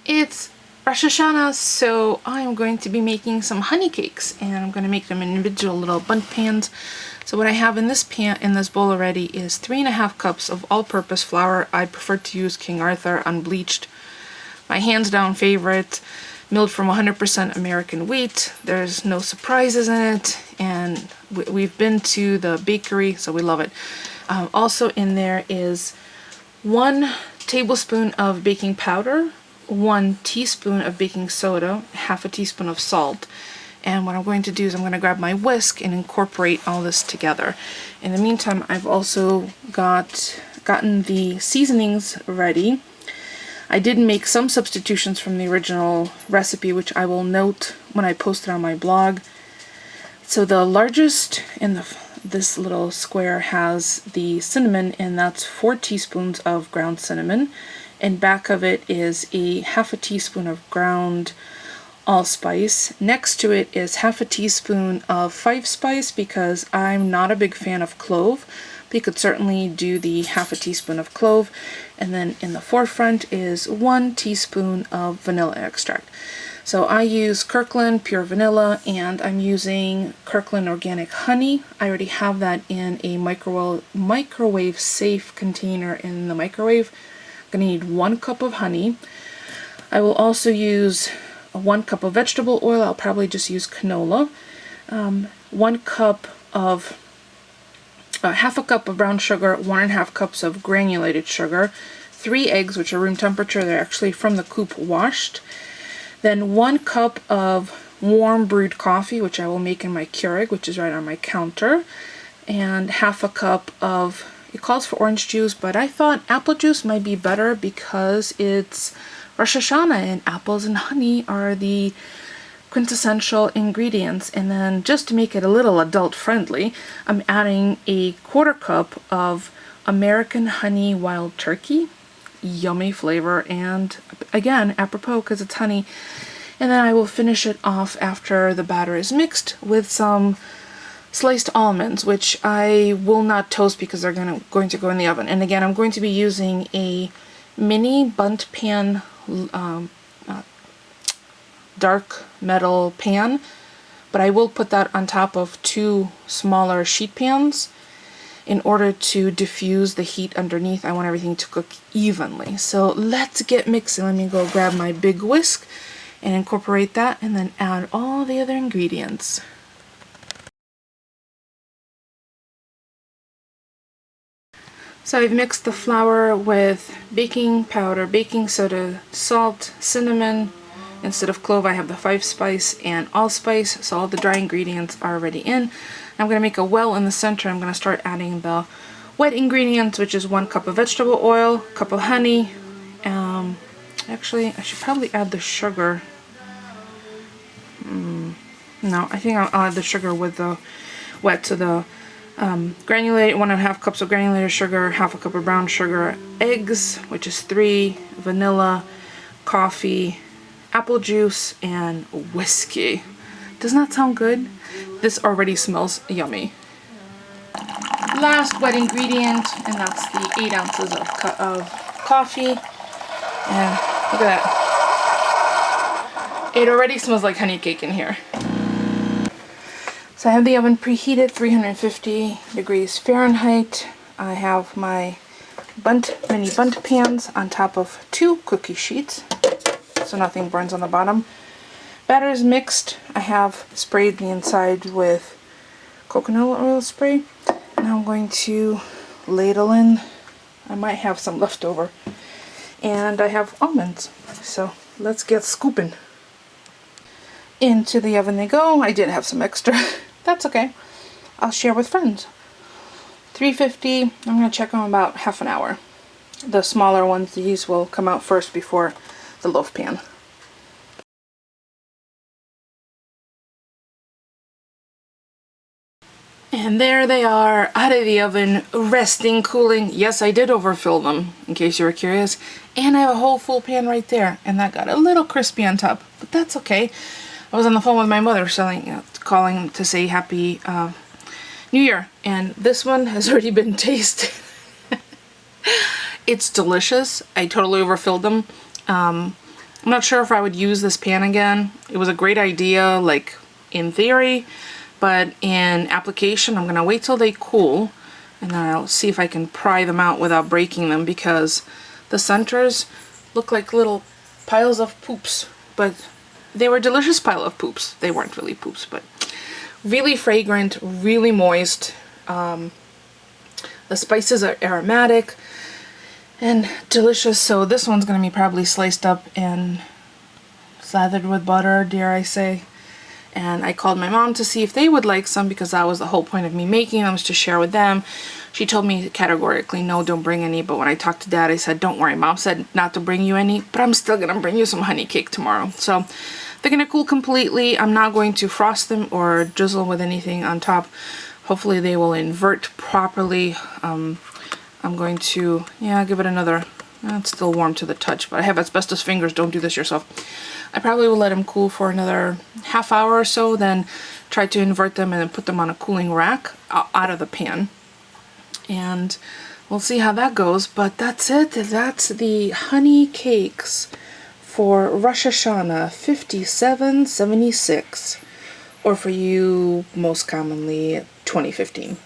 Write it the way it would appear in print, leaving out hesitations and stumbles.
It's Rosh Hashanah, so I'm going to be making some honey cakes, and I'm going to make them in individual little bundt pans. So what I have in this bowl already is 3.5 cups of all-purpose flour. I prefer to use King Arthur unbleached. My hands-down favorite, milled from 100% American wheat. There's no surprises in it, and we've been to the bakery, so we love it. Also in there is 1 tablespoon of baking powder, 1 teaspoon of baking soda, half a teaspoon of salt. And what I'm going to do is I'm going to grab my whisk and incorporate all this together. In the meantime, I've also gotten the seasonings ready. I did make some substitutions from the original recipe, which I will note when I post it on my blog. So the largest in this little square has the cinnamon, and that's 4 teaspoons of ground cinnamon. And back of it is a half a teaspoon of ground allspice. Next to it is half a teaspoon of five spice, because I'm not a big fan of clove. But you could certainly do the half a teaspoon of clove. And then in the forefront is 1 teaspoon of vanilla extract. So I use Kirkland Pure Vanilla, and I'm using Kirkland Organic Honey. I already have that in a microwave safe container in the microwave. I'm going to need 1 cup of honey. I will also use 1 cup of vegetable oil. I'll probably just use canola. 1 cup of half a cup of brown sugar, 1.5 cups of granulated sugar, 3 eggs, which are room temperature. They're actually from the coop washed. Then 1 cup of warm brewed coffee, which I will make in my Keurig, which is right on my counter, and half a cup of, it calls for orange juice, but I thought apple juice might be better because it's Rosh Hashanah and apples and honey are the quintessential ingredients. And then just to make it a little adult friendly, I'm adding a 1/4 cup of American honey wild turkey. Yummy flavor, and again apropos because it's honey. And then I will finish it off after the batter is mixed with some sliced almonds, which I will not toast because they're going to go in the oven. And again, I'm going to be using a mini bundt pan, dark metal pan, but I will put that on top of 2 smaller sheet pans in order to diffuse the heat underneath. I want everything to cook evenly. So let's get mixing. Let me go grab my big whisk and incorporate that, and then add all the other ingredients. So I've mixed the flour with baking powder, baking soda, salt, cinnamon. Instead of clove, I have the 5 spice and allspice, so all the dry ingredients are already in. I'm going to make a well in the center. I'm going to start adding the wet ingredients, which is 1 cup of vegetable oil, cup of honey. Actually, I should probably add the sugar. No, I think I'll add the sugar with the wet. So the granulated, 1.5 cups of granulated sugar, half a cup of brown sugar, eggs, which is 3, vanilla, coffee, apple juice, and whiskey. Doesn't that sound good? This already smells yummy. Last wet ingredient, and that's the 8 ounces of coffee. And look at that. It already smells like honey cake in here. So I have the oven preheated 350 degrees Fahrenheit. I have my mini bundt pans on top of 2 cookie sheets, so nothing burns on the bottom. Batter is mixed. I have sprayed the inside with coconut oil spray. Now I'm going to ladle in. I might have some left over. And I have almonds. So let's get scooping. Into the oven they go. I did have some extra. That's okay. I'll share with friends. 350. I'm going to check them about half an hour. The smaller ones, these will come out first before the loaf pan. And there they are, out of the oven, resting, cooling. Yes, I did overfill them, in case you were curious. And I have a whole full pan right there, and that got a little crispy on top, but that's okay. I was on the phone with my mother calling to say Happy New Year, and this one has already been tasted. It's delicious. I totally overfilled them. I'm not sure if I would use this pan again. It was a great idea, like in theory, but in application, I'm gonna wait till they cool and then I'll see if I can pry them out without breaking them, because the centers look like little piles of poops, but they were delicious pile of poops. They weren't really poops, but really fragrant, really moist. The spices are aromatic and delicious. So this one's gonna be probably sliced up and slathered with butter, dare I say. And I called my mom to see if they would like some, because that was the whole point of me making them, was to share with them. She told me categorically, no, don't bring any. But when I talked to Dad, I said, don't worry. Mom said not to bring you any, but I'm still gonna bring you some honey cake tomorrow. So they're gonna cool completely. I'm not going to frost them or drizzle with anything on top. Hopefully they will invert properly. I'm going to, give it another, it's still warm to the touch, but I have asbestos fingers, don't do this yourself. I probably will let them cool for another half hour or so, then try to invert them and then put them on a cooling rack out of the pan. And we'll see how that goes, but that's it. That's the honey cakes for Rosh Hashanah 5776, or for you most commonly 2015.